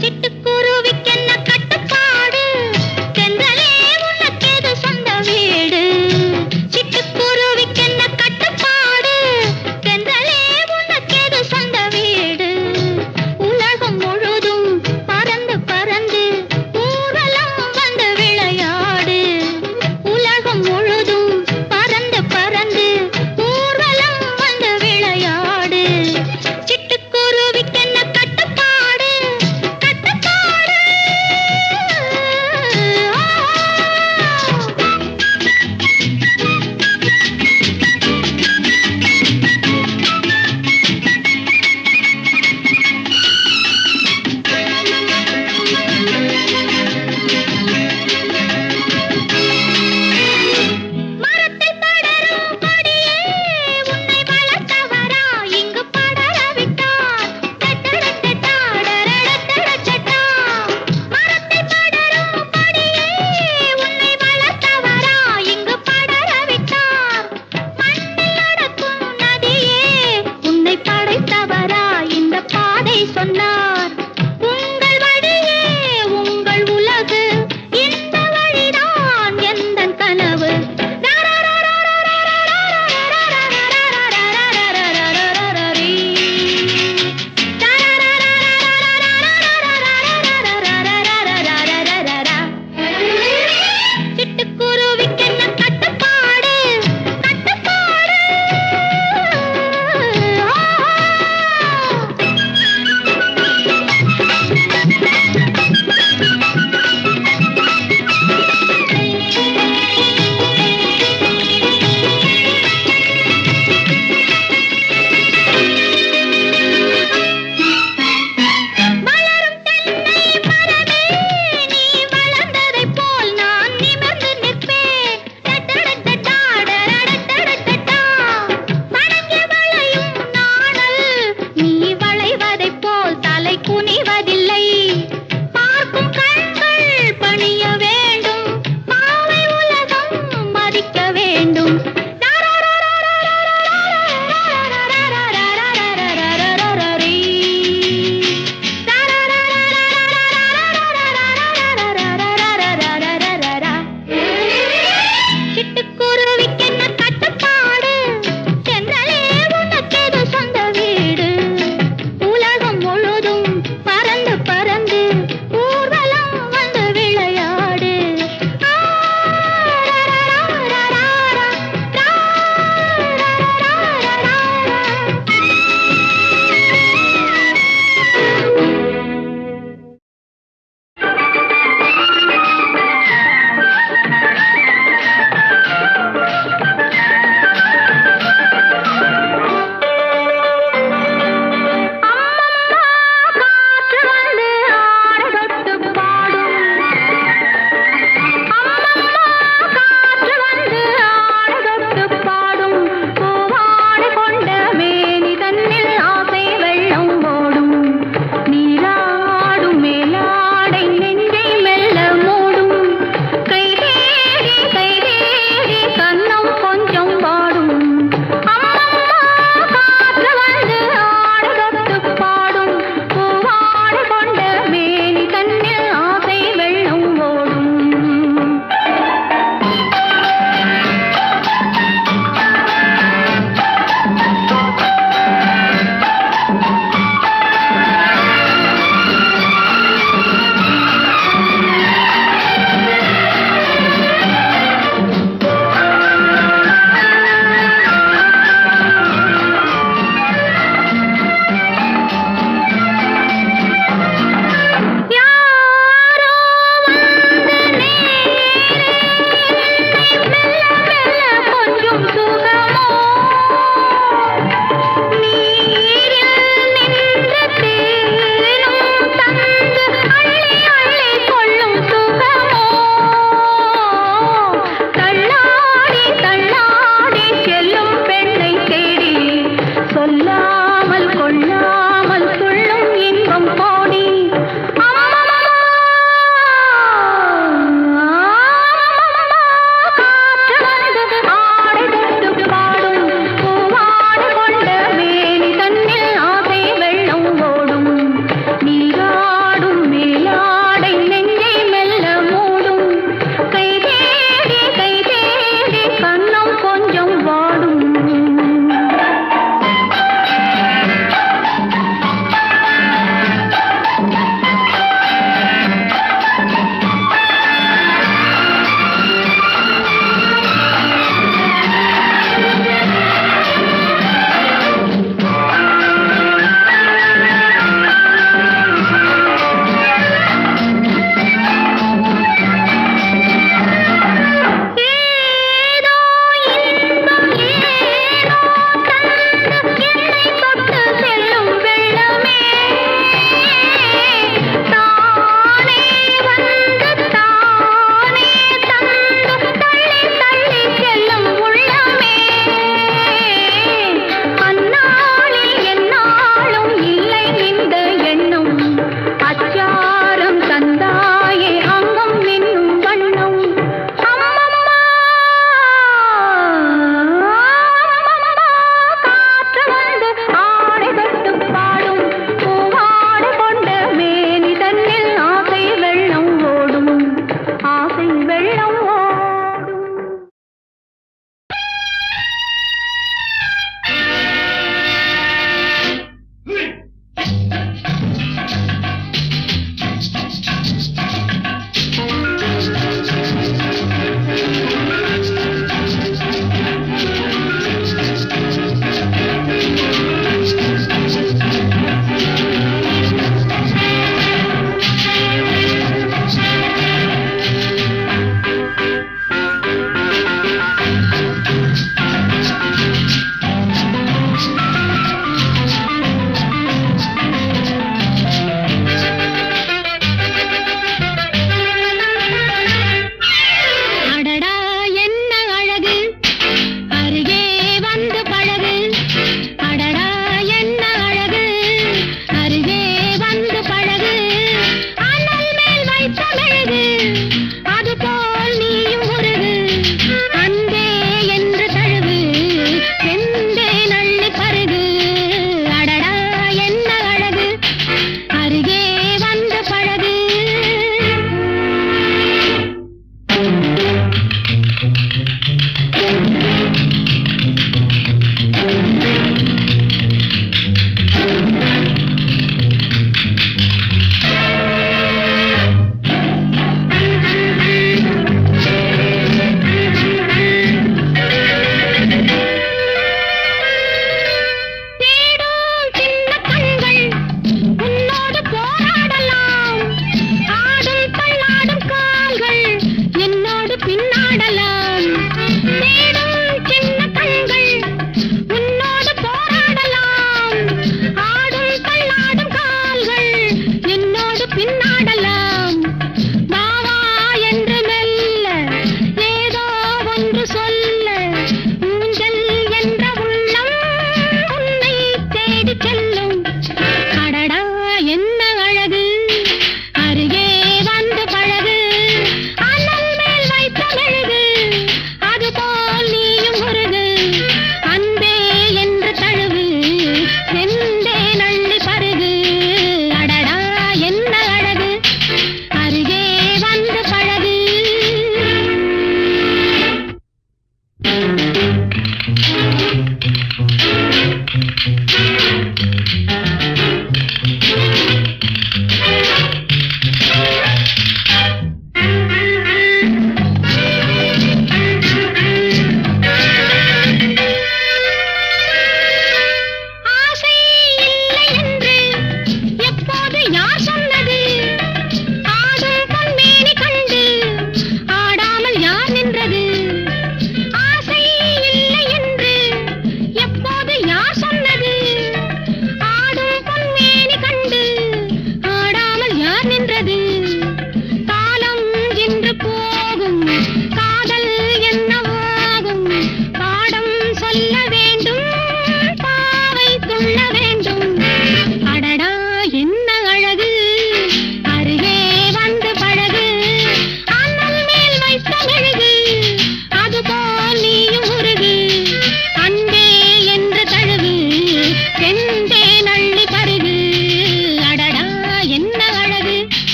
சிட்டுக்குருவிக்கென்ன கட்டுப்பாடு, தென்றலே உனக்கேது சொந்த வீடு. சிட்டுக்குருவிக்கென்ன கட்டுப்பாடு, தென்றலே உனக்கேது சொந்த வீடு. உலகம் முழுதும் பறந்து பறந்து ஊரெல்லாம் வந்து விளையாடு. உலகம் முழுதும் பறந்து பறந்து ஊரெல்லாம் வந்து விளையாடு. சிட்டுக்குருவிக்கென்ன கட்டுப்பாடு,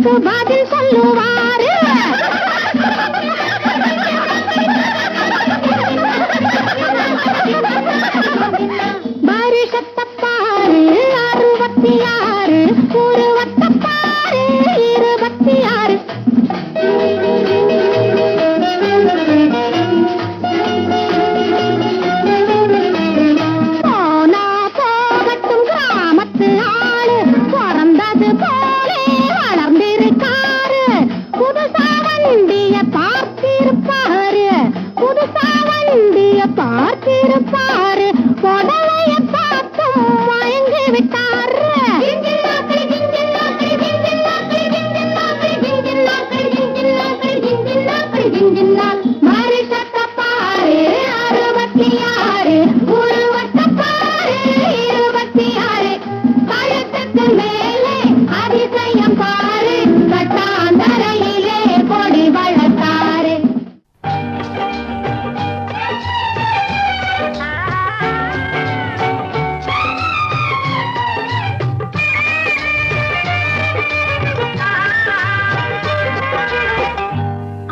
அதுக்கு பதில் சொல்லுவாரு. வருஷத்தை பாரு 66, உருவத்தை பாரு 26. போனா போகட்டும் கிராமத்து ஆளு, பிறந்தது போலே வளர்ந்திருக்காரு. புதுசா வண்டிய பார்த்திருப்பாரு, புதுசா வண்டிய பார்த்திருப்பாரு. புடவைய பார்த்தும் மயங்கி விட்டாரு. வருஷத்தை பாரு 66, உருவத்தை பாரு 26. கழுத்துக்கு மேலே அதிசயம் பாரு, கட்டாந்தரையிலே கொடி வளர்த்தாரு.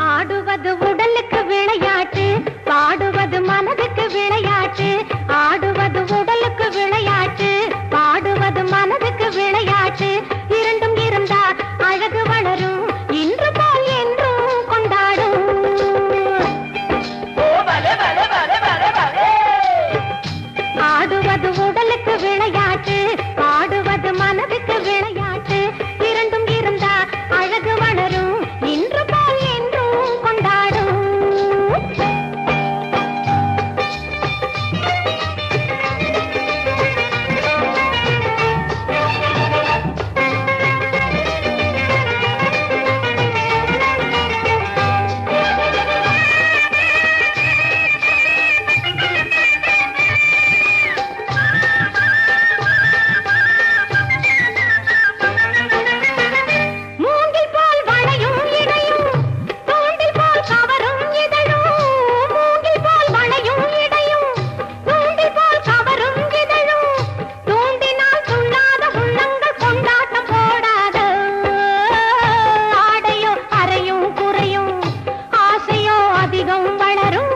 ஆடுவது உடலுக்கு விளையாட்டு, பாடுவது மனதுக்கு விளையாட்டு. ஆடுவது உடலுக்கு விளையாட்டு, பாடுவது மனதுக்கு விளையாட்டு. இரண்டும் இருந்தால் அழகு வளரும், இன்று போல் என்றும் கொண்டாடும். ஆடுவது உடலுக்கு விளையாட்டு, பாடுவது மனதுக்கு விளையாட்டு. இரண்டும் இருந்தால் அழகு வளரும், இன்று போல் என்றும் கொண்டாடும். மூங்கில் போல் வளையும் இடையும், தூண்டில் போல் கவரும் இதழும். மூங்கில் போல் வளையும் இடையும், தூண்டில் போல் கவரும் இதழும். தூண்டினால் துள்ளாத உள்ளங்கள் கொண்டாட்டம் போடாத. ஆடையோ அறையும் குறையும், ஆசையோ அதிகம் வளரும்.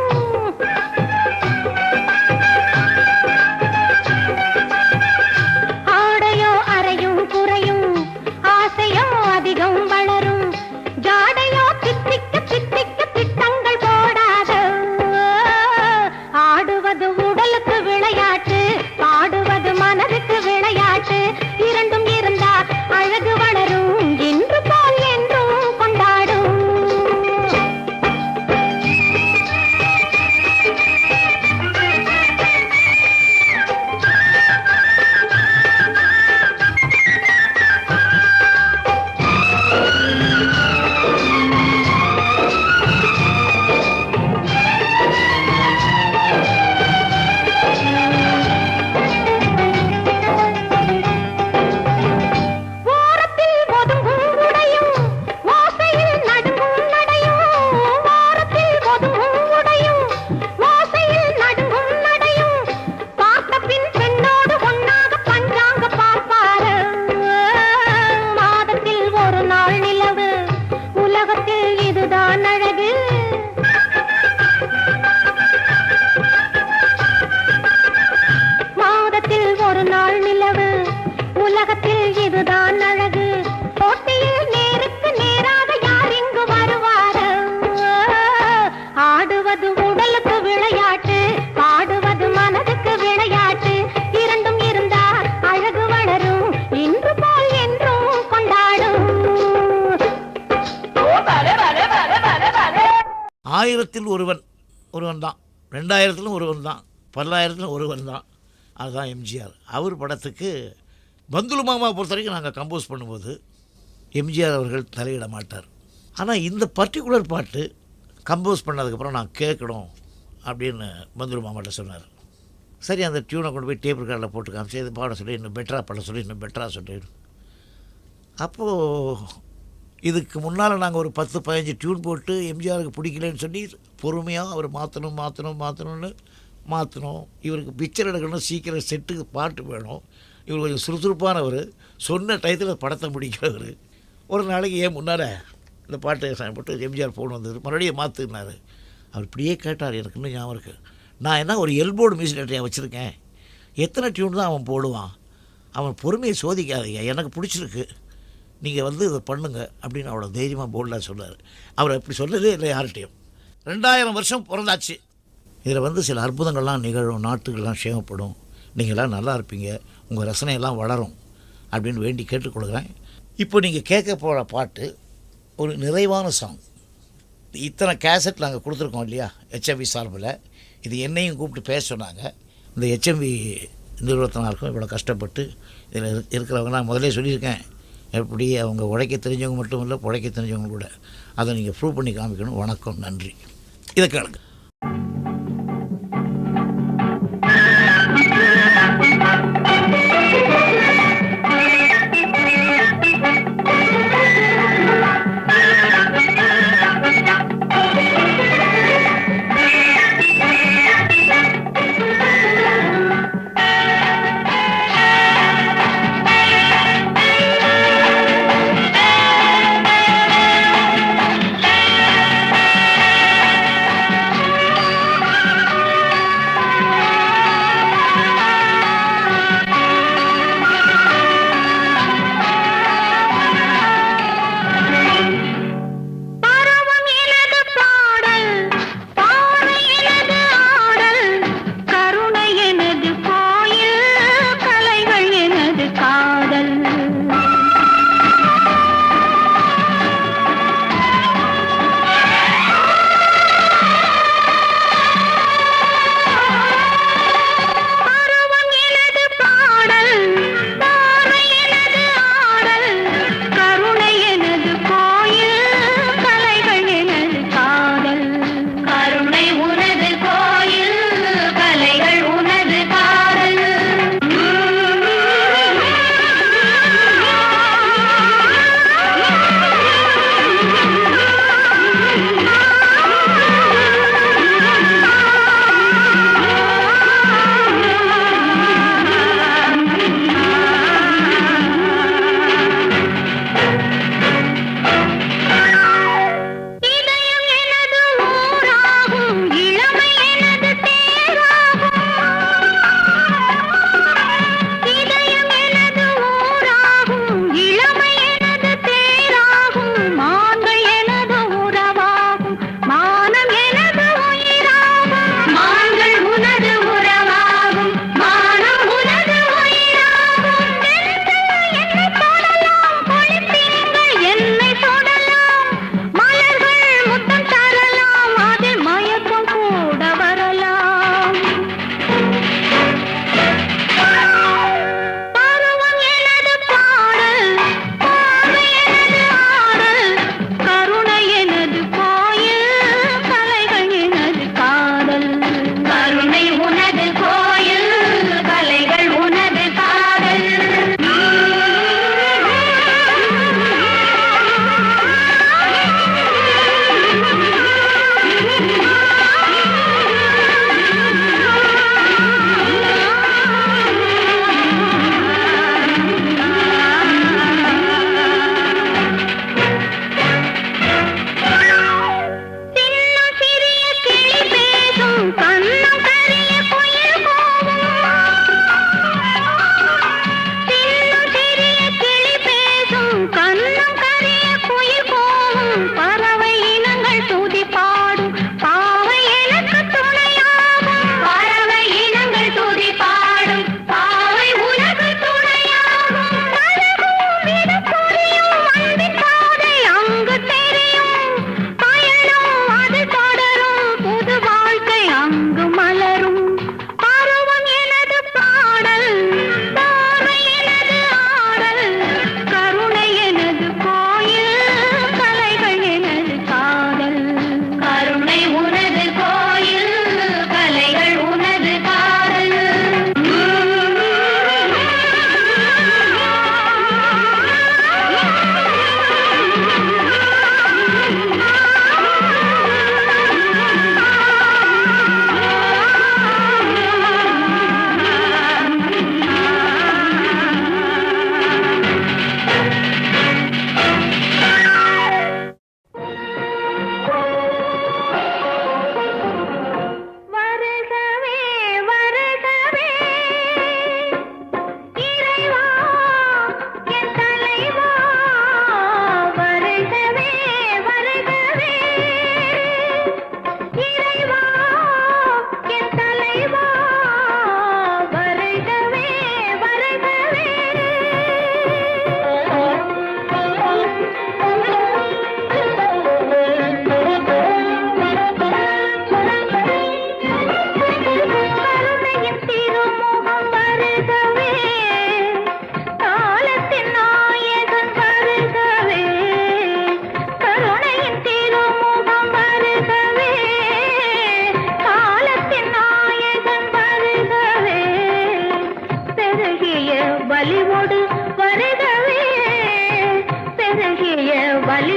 ஆடையோ அறையும் குறையும், ஆசையோ அதிகம் வளரும். ஜாடையோ தித்திக்க தித்திக்க திட்டங்கள் போடாத. ஆடுவது உடலுக்கு விளையாட்டு, பாடுவது மனதுக்கு விளையாட்டு. இரண்டும் இருந்தால் அழகு வளரும், இன்று போல் என்றும் கொண்டாடும். ஓரத்தில் ஒதுங்கும் உடையும், ஓசையில் நடுங்கும் நடையும். ஓரத்தில் ஒதுங்கும் உடையும், ஓசையில் நடுங்கும் நடையும். பார்த்த பின் பெண்ணோடு ஒன்னாக பஞ்சாங்க பார்ப்பாரு. மாதத்தில் ஒரு நாள் நிலவு, உலகத்தில் இதுதான் அழகு. மாதத்தில் ஒரு நாள் நிலவு, உலகத்தில் இதுதான் அழகு. போட்டியில் நேருக்கு நேராக யார் இங்கு வருவாரு? ஆடுவது உடலுக்கு விளையாட்டு, பாடுவது மனதுக்கு விளையாட்டு. இரண்டும் இருந்தால் அழகு வளரும், இன்று போல் என்றும் கொண்டாடும். ஆயிரத்தில் ஒருவன் தான், 2000 ஒருவன் தான், 10,000 ஒருவன் தான். அதுதான் எம்ஜிஆர். அவர் படத்துக்கு பந்துலு மாமா பொறுத்த வரைக்கும் நாங்கள் கம்போஸ் பண்ணும்போது எம்ஜிஆர் அவர்கள் தலையிட மாட்டார். ஆனால் இந்த பர்டிகுலர் பாட்டு கம்போஸ் பண்ணதுக்கப்புறம் நான் கேட்கணும் அப்படின்னு பந்துலு மாமாட்ட சொன்னார். சரி, அந்த டியூனை கொண்டு போய் டேப் ரெக்கார்டில் போட்டு காமிச்சு இது பாட சொல்லி இன்னும் பெட்டராக பாட சொல்லி இன்னும் பெட்டராக சொல்லிடு. அப்போது இதுக்கு முன்னால் நாங்கள் ஒரு 10-15 டியூன் போட்டு எம்ஜிஆருக்கு பிடிக்கலன்னு சொல்லி பொறுமையாக அவர் மாற்றணும்னு மாற்றணும். இவருக்கு பிக்சர் எடுக்கணும், சீக்கிரம் செட்டுக்கு பாட்டு வேணும், இவர் கொஞ்சம் சுறுசுறுப்பானவர், சொன்ன டயத்தில் படத்தை முடிக்கிறவர். ஒரு நாளைக்கு ஏன் முன்னால் இந்த பாட்டு போட்டு எம்ஜிஆர் ஃபோன் வந்தது, மறுபடியும் மாற்றுனார். அவர் இப்படியே கேட்டார், எனக்கு இன்னும் ஞாபகம் இருக்குது. நான் என்ன ஒரு எல்போர்டு மியூசிக் டேரக்டரையாக வச்சுருக்கேன், எத்தனை டியூன் தான் அவன் போடுவான், அவன் பொறுமையை சோதிக்காதீங்க, எனக்கு பிடிச்சிருக்கு, நீங்கள் வந்து இதை பண்ணுங்க அப்படின்னு அவ்வளோ தைரியமாக போல்டாக சொன்னார். அவர் அப்படி சொல்லவே இல்லை யார்கிட்டையும். 2000 வருஷம் பிறந்தாச்சு. இதில் வந்து சில அற்புதங்கள்லாம் நிகழும், நாட்டுகள்லாம் சேமப்படும், நீங்களாம் நல்லா இருப்பீங்க, உங்கள் ரசனையெல்லாம் வளரும் அப்படின்னு வேண்டி கேட்டுக்கொள்கிறேன். இப்போ நீங்கள் கேட்க போகிற பாட்டு ஒரு நிறைவான சாங். இத்தனை கேசட் நாங்கள் கொடுத்துருக்கோம் இல்லையா HMV சார்பில், இது என்னையும் கூப்பிட்டு பேச சொன்னாங்க. இந்த HMV நிறுவனத்தினருக்கும் இவ்வளோ கஷ்டப்பட்டு இதில் இருக்கிறவங்க நான் முதலே சொல்லியிருக்கேன், எப்படி அவங்க உழைக்க தெரிஞ்சவங்க மட்டும் இல்லை, உழைக்க தெரிஞ்சவங்க கூட. அதை நீங்கள் ப்ரூவ் பண்ணி காமிக்கணும். வணக்கம், நன்றி. இதை கேளுங்க.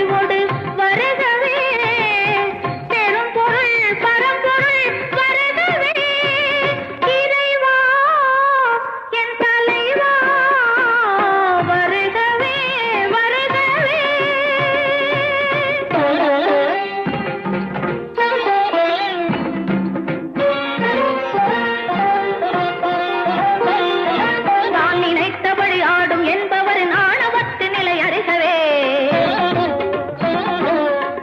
பணிவோடு வருகவே பெரும் பொருள் பரம்பொருள் வருகவே இறைவா என் தலைவா வருகவே வருகவே நான் நினைத்தபடி ஆடும் என்பவரின் ஆணவத்து நிலை அறிகவே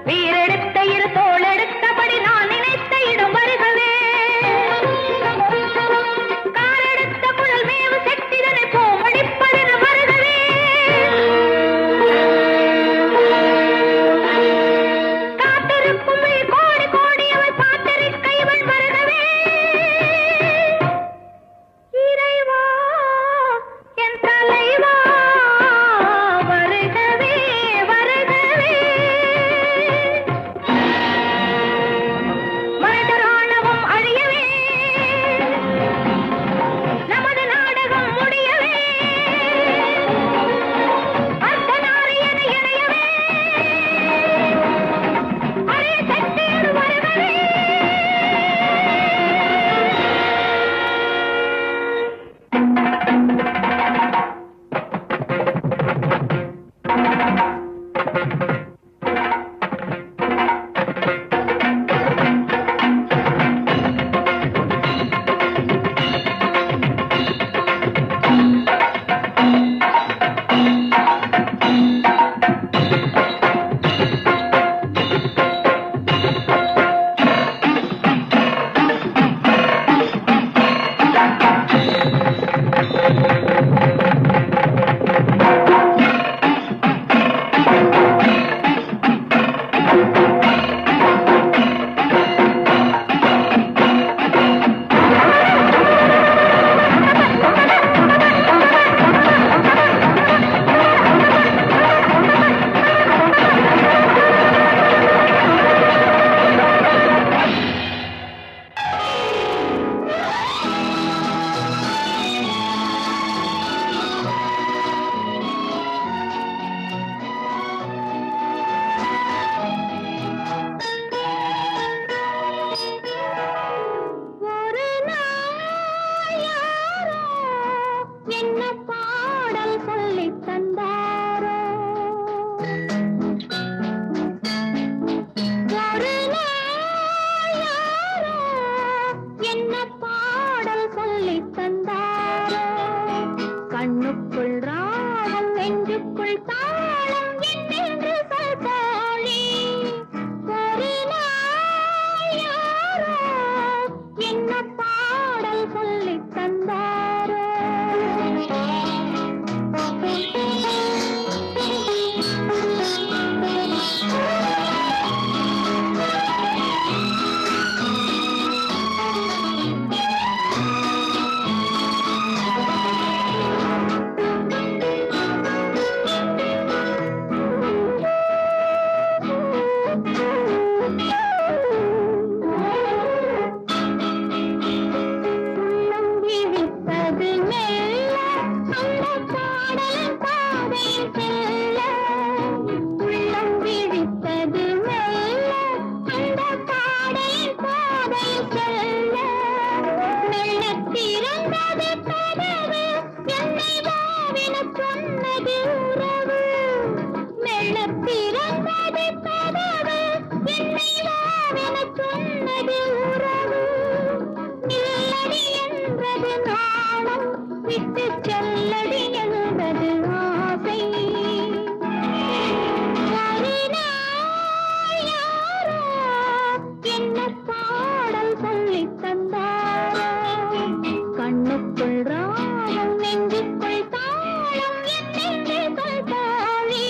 வீரெடுத்த இரு தோள் எடுத்தபடி நான் நினைத்த இடம் வருகவே காரெடுத்த குழல் மேவு செட்டிதனை போமடிப்பதென வருகவே காத்திருக்கும் கோடி கோடி அவள் பார்த்திருக்க இவள் வருகவே இறைவா என் தலைவா வருகவே வருகவே மனிதராணவம் அழியவே நமது நாடகம் முடியவே அர்த்தநாரியன இணையவே அரிய சக்தியோடு வருகவே ஒரு நாள் யாரோ என்ன பாடல் சொல்லித் தந்தாரோ ஒரு நாள் யாரோ என்ன பாடல் சொல்லித் தந்தாரோ கண்ணுக்குள் ராகம் நெஞ்சுக்குள் தாளம் என்னென்று சொல்பாளி ஒரு நாள் யாரோ என்ன பாடல் சொல்லித் தந்தாரோ உள்ளம் விழித்தது மெல்ல அந்த பாடலின் பாதையில் செல்ல உள்ளம் விழித்தது மெல்ல அந்த பாடலின் பாதையில் செல்ல மெல்லத் திறந்தது கதவு என்னை வாவெனச் சொன்னது உறவு மெல்லத் திறந்தது கதவு என்னை வாவெனச் சொன்னது உறவு நில்லடி என்றது நாணம் விட்டுச் செல்லடி என்பது ஆசை ஒரு நாள் யாரோ என்ன பாடல் சொல்லித் தந்தாரோ கண்ணுக்குள் ராகம் நெஞ்சுக்குள் தாளம் என்னென்று சொல்பாளி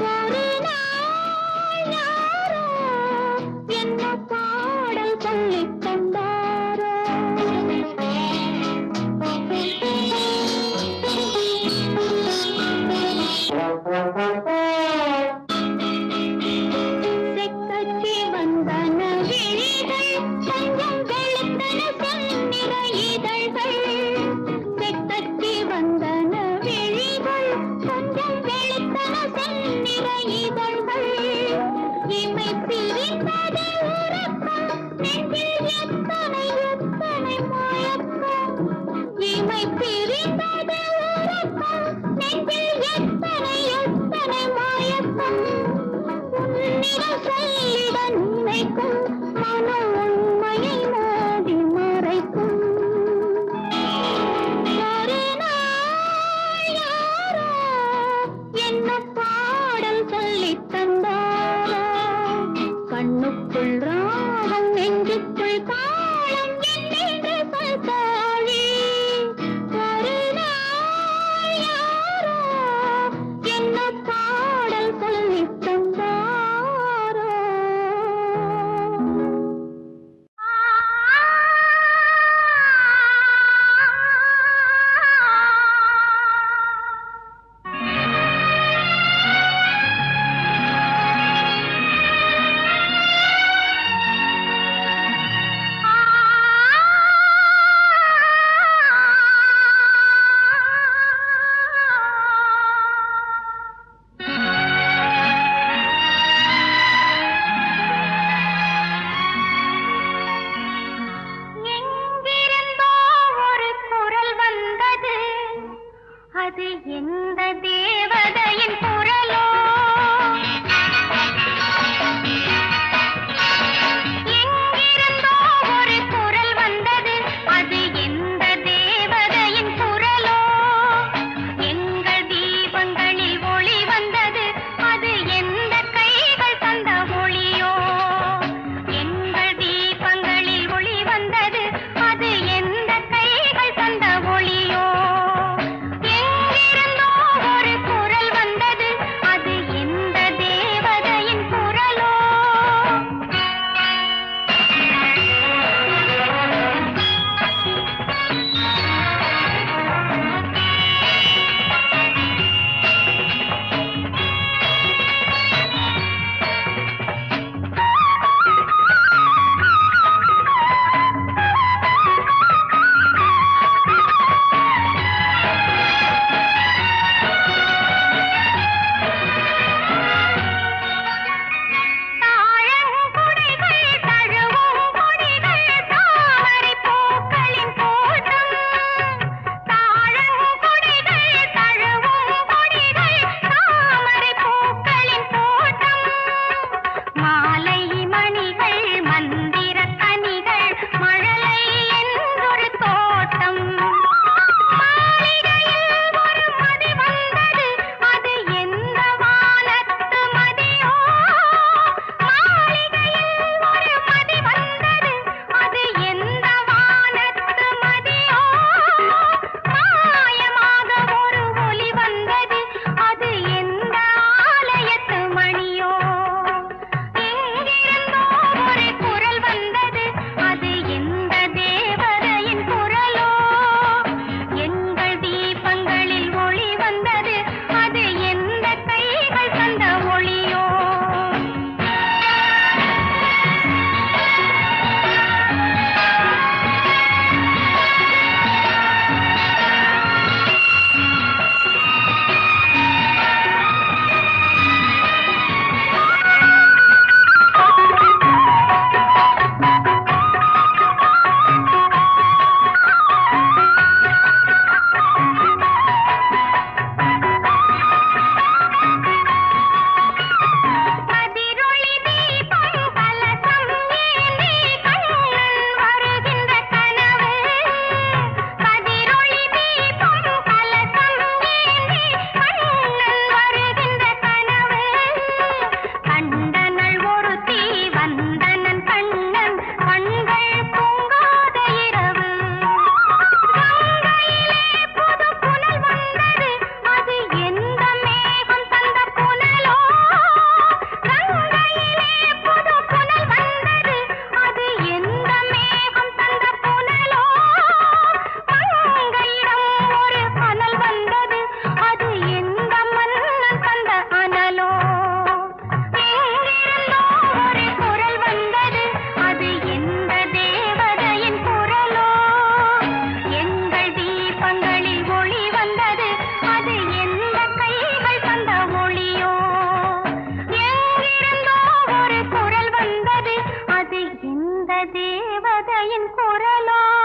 ஒரு நாள் குழந்தையின் குரலோ